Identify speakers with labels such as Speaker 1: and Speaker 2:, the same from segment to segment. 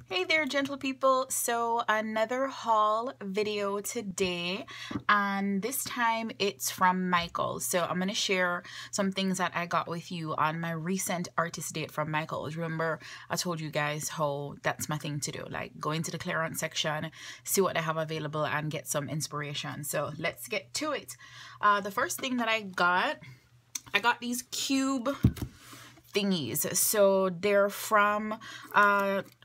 Speaker 1: Hey there, gentle people. So another haul video today, and this time it's from Michaels. So I'm going to share some things that I got with you on my recent artist date from Michaels. Remember, I told you guys how that's my thing to do, like go into the clearance section, see what they have available and get some inspiration. So let's get to it. The first thing that I got these cube thingies. So they're from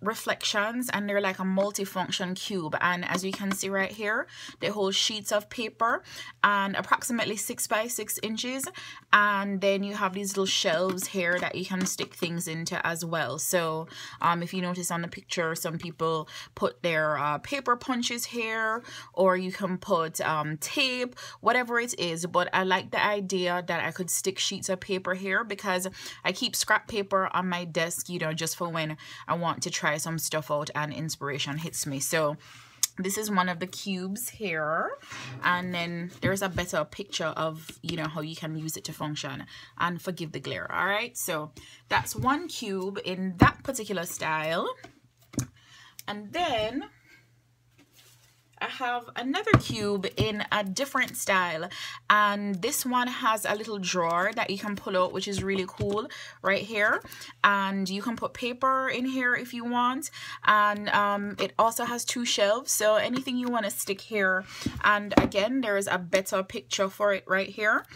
Speaker 1: Reflections, and they're like a multifunction cube, and as you can see right here, they hold sheets of paper and approximately 6 by 6 inches, and then you have these little shelves here that you can stick things into as well. So if you notice on the picture, some people put their paper punches here, or you can put tape, whatever it is. But I like the idea that I could stick sheets of paper here because I keep scrap paper on my desk, you know, just for when I want to try some stuff out and inspiration hits me. So this is one of the cubes here, and then there's a better picture of, you know, how you can use it to function, and forgive the glare. All right, so that's one cube in that particular style. And then I have another cube in a different style, and this one has a little drawer that you can pull out, which is really cool right here, and you can put paper in here if you want, and it also has 2 shelves, so anything you want to stick here. And again, there's a better picture for it right here.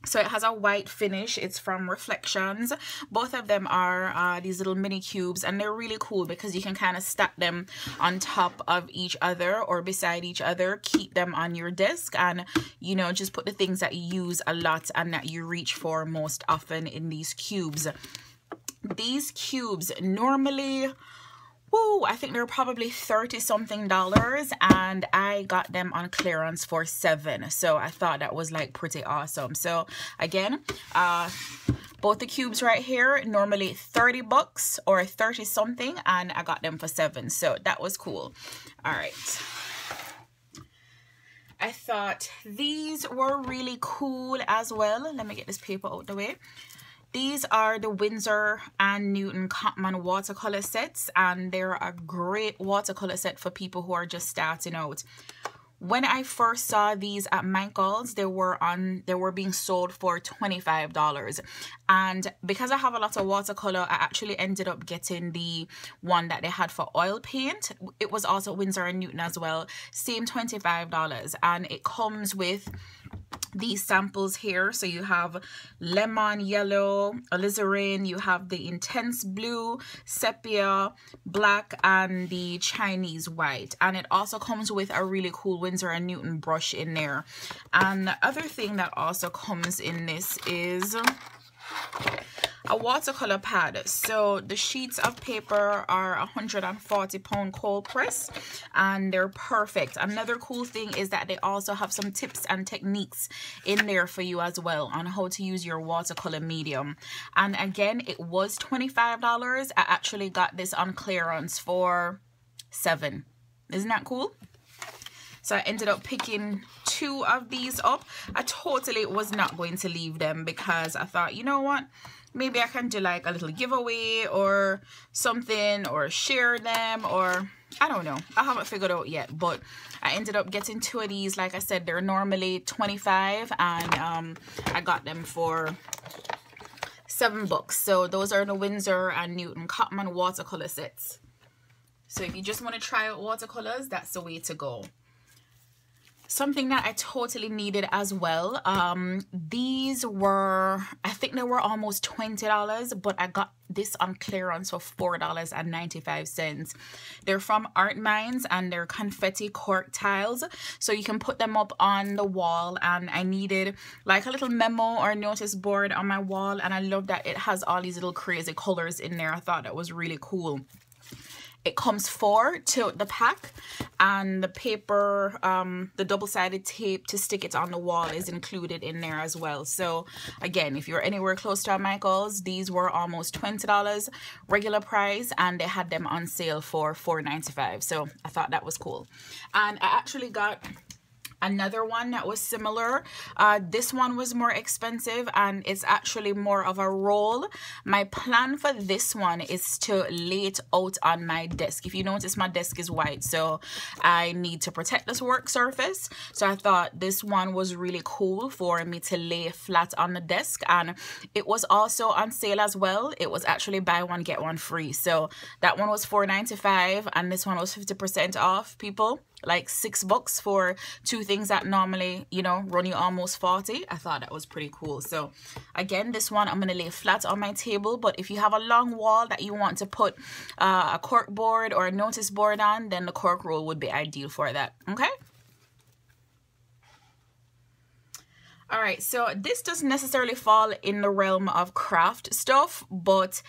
Speaker 1: So it has a white finish. It's from Reflections. Both of them are these little mini cubes, and they're really cool because you can kind of stack them on top of each other or beside each other, keep them on your desk, and, you know, just put the things that you use a lot and that you reach for most often in these cubes. These cubes normally, woo, I think they're probably $30-something, and I got them on clearance for $7. So I thought that was like pretty awesome. So again, both the cubes right here, normally 30 bucks or 30-something, and I got them for $7. So that was cool. All right. I thought these were really cool as well. Let me get this paper out the way. These are the Windsor and Newton Cottman watercolor sets, and they're a great watercolor set for people who are just starting out. When I first saw these at Michaels, they were being sold for $25, and because I have a lot of watercolor, I actually ended up getting the one that they had for oil paint. It was also Windsor and Newton as well, same $25, and it comes with these samples here. So you have lemon yellow, alizarin, you have the intense blue, sepia, black, and the Chinese white, and it also comes with a really cool Windsor and Newton brush in there. And the other thing that also comes in this is a watercolor pad. So the sheets of paper are 140-pound cold press, and they're perfect. Another cool thing is that they also have some tips and techniques in there for you as well on how to use your watercolor medium. And again, it was $25. I actually got this on clearance for $7. Isn't that cool? So I ended up picking 2 of these up. I totally was not going to leave them because I thought, you know what, maybe I can do like a little giveaway or something, or share them, or I don't know. I haven't figured out yet, but I ended up getting 2 of these. Like I said, they're normally $25, and I got them for $7. So those are the Windsor and Newton Cottman watercolor sets. So if you just want to try out watercolors, that's the way to go. Something that I totally needed as well. These were, I think they were almost $20, but I got this on clearance for $4.95. They're from Art Minds, and they're confetti cork tiles, so you can put them up on the wall. And I needed like a little memo or notice board on my wall, and I love that it has all these little crazy colors in there. I thought that was really cool. It comes 4 to the pack, and the paper, the double-sided tape to stick it on the wall is included in there as well. So again, if you're anywhere close to a Michaels, these were almost $20 regular price, and they had them on sale for $4.95. So I thought that was cool. And I actually got Another one that was similar, this one was more expensive and it's actually more of a roll. My plan for this one is to lay it out on my desk. If you notice, my desk is white, so I need to protect this work surface. So I thought this one was really cool for me to lay flat on the desk, and it was also on sale as well. It was actually buy one get one free. So that one was $4.95 and this one was 50% off, people. Like $6 for two things that normally, you know, run you almost 40. I thought that was pretty cool. So again, this one I'm gonna lay flat on my table, but if you have a long wall that you want to put a cork board or a notice board on, then the cork roll would be ideal for that. Okay. All right, so this doesn't necessarily fall in the realm of craft stuff, but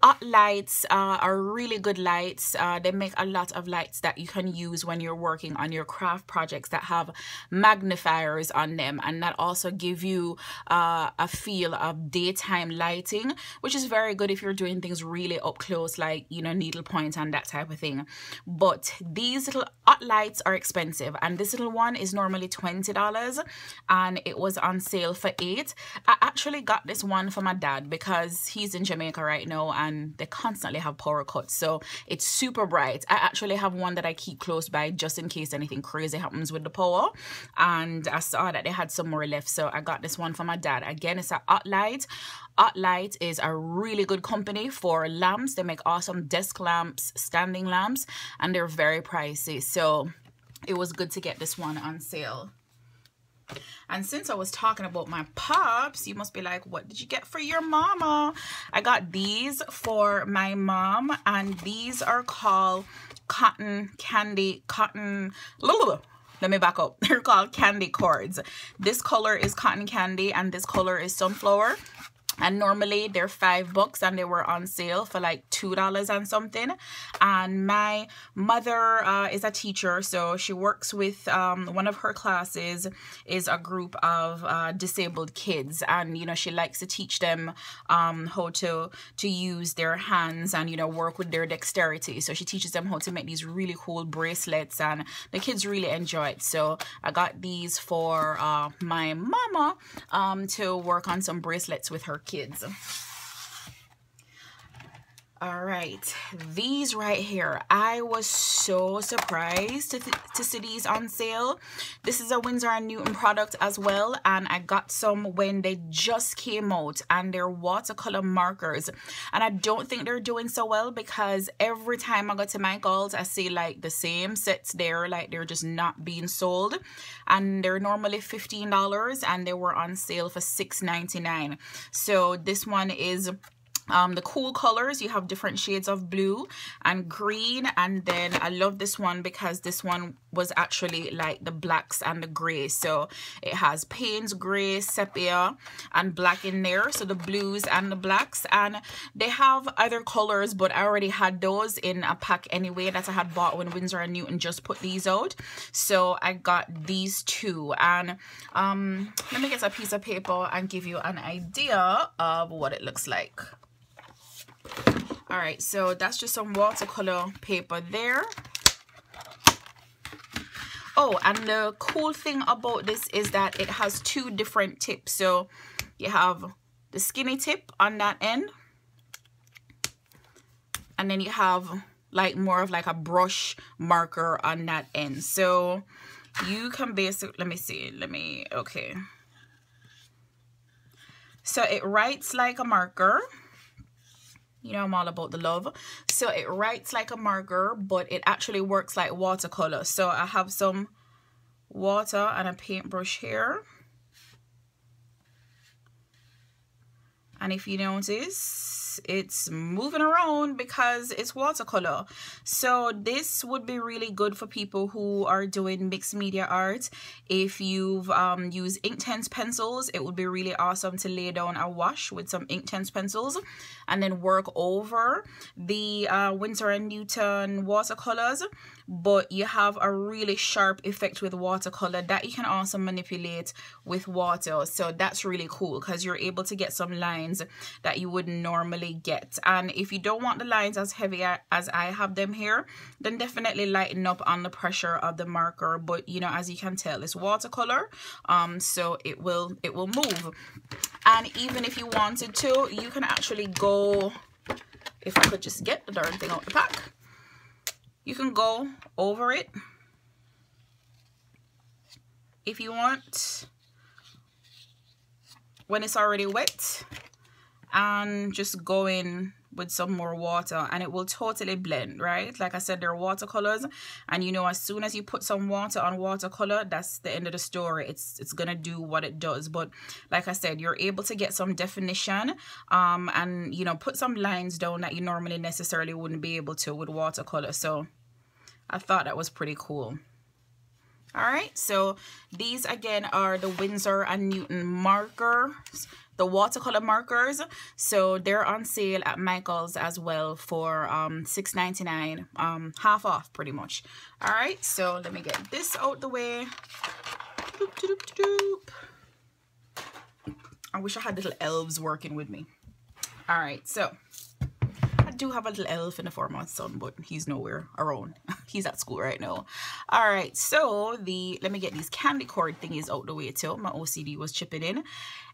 Speaker 1: Hot lights are really good lights. They make a lot of lights that you can use when you're working on your craft projects that have magnifiers on them, and that also give you a feel of daytime lighting, which is very good if you're doing things really up close, like, you know, needlepoint and that type of thing. But these little hot lights are expensive, and this little one is normally $20 and it was on sale for $8. I actually got this one for my dad because he's in Jamaica right now and they constantly have power cuts, so it's super bright. I actually have one that I keep close by just in case anything crazy happens with the power, and I saw that they had some more left, so I got this one for my dad. Again, it's a Hot Light. Hot Light is a really good company for lamps. They make awesome desk lamps, standing lamps, and they're very pricey, so it was good to get this one on sale. And since I was talking about my pops, you must be like, what did you get for your mama? I got these for my mom, and these are called cotton candy, let me back up. They're called candy cords. This color is cotton candy and this color is sunflower. And normally they're $5 and they were on sale for like $2 and something. And my mother is a teacher, so she works with one of her classes is a group of disabled kids, and you know, she likes to teach them how to use their hands and, you know, work with their dexterity. So she teaches them how to make these really cool bracelets, and the kids really enjoy it. So I got these for my mama to work on some bracelets with her kids. All right, these right here, I was so surprised to see these on sale. This is a Windsor & Newton product as well, and I got some when they just came out, and they're watercolor markers, and I don't think they're doing so well because every time I go to Michael's I see like the same sets there, like they're just not being sold, and they're normally $15 and they were on sale for $6.99. So this one is the cool colors. You have different shades of blue and green, and then I love this one because this one was actually like the blacks and the gray, so it has Payne's gray, sepia and black in there, so the blues and the blacks. And they have other colors, but I already had those in a pack anyway that I had bought when Windsor & Newton just put these out, so I got these two. And let me get a piece of paper and give you an idea of what it looks like. All right, so that's just some watercolor paper there. Oh, and the cool thing about this is that it has two different tips. So you have the skinny tip on that end, and then you have like more of like a brush marker on that end. So you can basically, let me see, okay. So it writes like a marker. You know, I'm all about the love. So it writes like a marker, but it actually works like watercolor. So I have some water and a paintbrush here. And if you notice, it's moving around because it's watercolor. So this would be really good for people who are doing mixed media art. If you've used Inktense pencils, it would be really awesome to lay down a wash with some Inktense pencils and then work over the Windsor & Newton watercolors. but you have a really sharp effect with watercolor that you can also manipulate with water. So that's really cool because you're able to get some lines that you wouldn't normally get. And if you don't want the lines as heavy as I have them here, then definitely lighten up on the pressure of the marker. But you know, as you can tell, it's watercolor, so it will move. And even if you wanted to, you can actually go, if I could just get the darn thing out the pack, you can go over it if you want when it's already wet, and just go in with some more water and it will totally blend, right? Like I said, they're watercolors, and you know, as soon as you put some water on watercolor, that's the end of the story. It's gonna do what it does. But like I said, you're able to get some definition and you know, put some lines down that you normally necessarily wouldn't be able to with watercolor. So I thought that was pretty cool. All right, so these again are the Windsor and Newton markers, the watercolor markers. So they're on sale at Michael's as well for $6.99, half off pretty much. All right, so let me get this out the way. Doop, doop, doop, doop. I wish I had little elves working with me. All right, so I do have a little elf in the form of my son, but he's nowhere around. He's at school right now. All right, so let me get these candy cord thingies out the way too. My OCD was chipping in.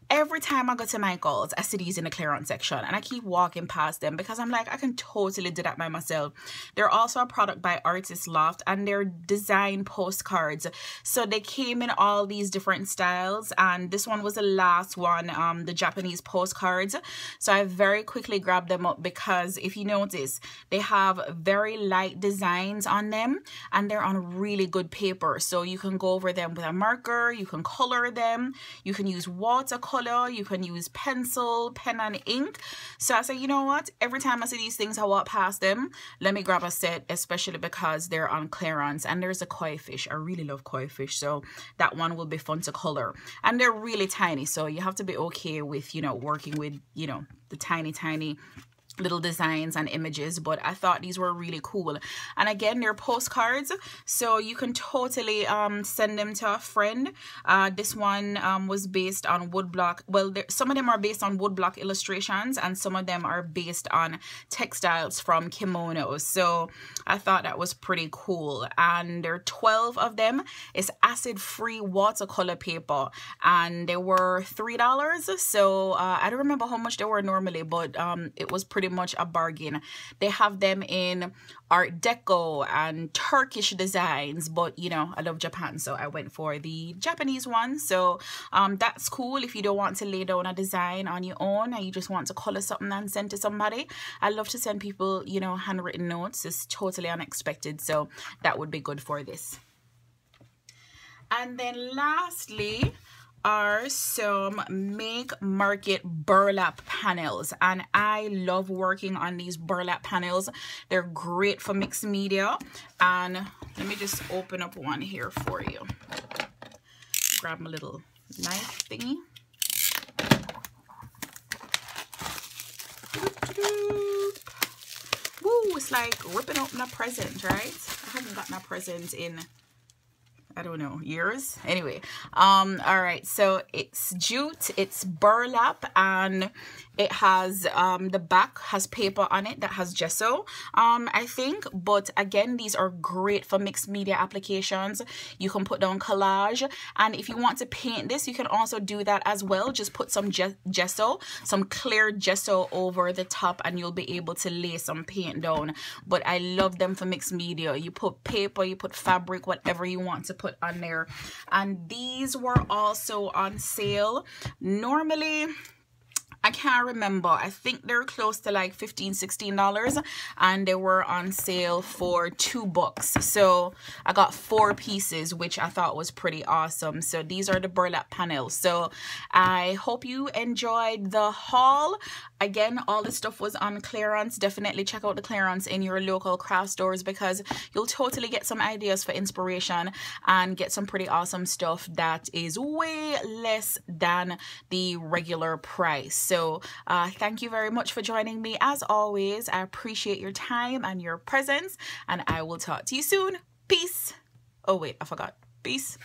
Speaker 1: Every time I go to Michael's, I see these in the clearance section and I keep walking past them because I'm like, I can totally do that by myself. They're also a product by Artist Loft and they're design postcards. So they came in all these different styles, and this one was the last one, the Japanese postcards. So I very quickly grabbed them up because if you notice, they have very light designs on them and they're on really good paper. So you can go over them with a marker, you can color them, you can use watercolor, you can use pencil, pen and ink. So I say, you know what, every time I see these things, I walk past them, let me grab a set, especially because they're on clearance. And there's a koi fish. I really love koi fish, so that one will be fun to color. And they're really tiny, so you have to be okay with, you know, working with, you know, the tiny little designs and images. But I thought these were really cool. And again, they're postcards, so you can totally send them to a friend. This one was based on woodblock. Well, some of them are based on woodblock illustrations and some of them are based on textiles from kimonos. So I thought that was pretty cool. And there are 12 of them. It's acid-free watercolor paper and they were $3. So I don't remember how much they were normally, but it was pretty much a bargain. They have them in Art Deco and Turkish designs, but you know, I love Japan, so I went for the Japanese one. So that's cool if you don't want to lay down a design on your own and you just want to color something and send to somebody. I love to send people, you know, handwritten notes. It's totally unexpected, so that would be good for this. And then lastly are some Make Market burlap panels, and I love working on these burlap panels. They're great for mixed media. And let me just open up one here for you. Grab my little knife thingy. Woo, it's like ripping open a present, right? I haven't gotten a present in, I don't know, years. Anyway, all right, so it's jute, it's burlap, and it has the back has paper on it that has gesso, I think. But again, these are great for mixed media applications. You can put down collage, and if you want to paint this, you can also do that as well. Just put some gesso, some clear gesso over the top, and you'll be able to lay some paint down. But I love them for mixed media. You put paper, you put fabric, whatever you want to put on there. And these were also on sale. Normally, I can't remember, I think they're close to like $15–16, and they were on sale for $2. So I got 4 pieces, which I thought was pretty awesome. So these are the burlap panels. So I hope you enjoyed the haul. Again, all this stuff was on clearance. Definitely check out the clearance in your local craft stores because you'll totally get some ideas for inspiration and get some pretty awesome stuff that is way less than the regular price. So thank you very much for joining me. As always, I appreciate your time and your presence, and I will talk to you soon. Peace. Oh wait, I forgot. Peace.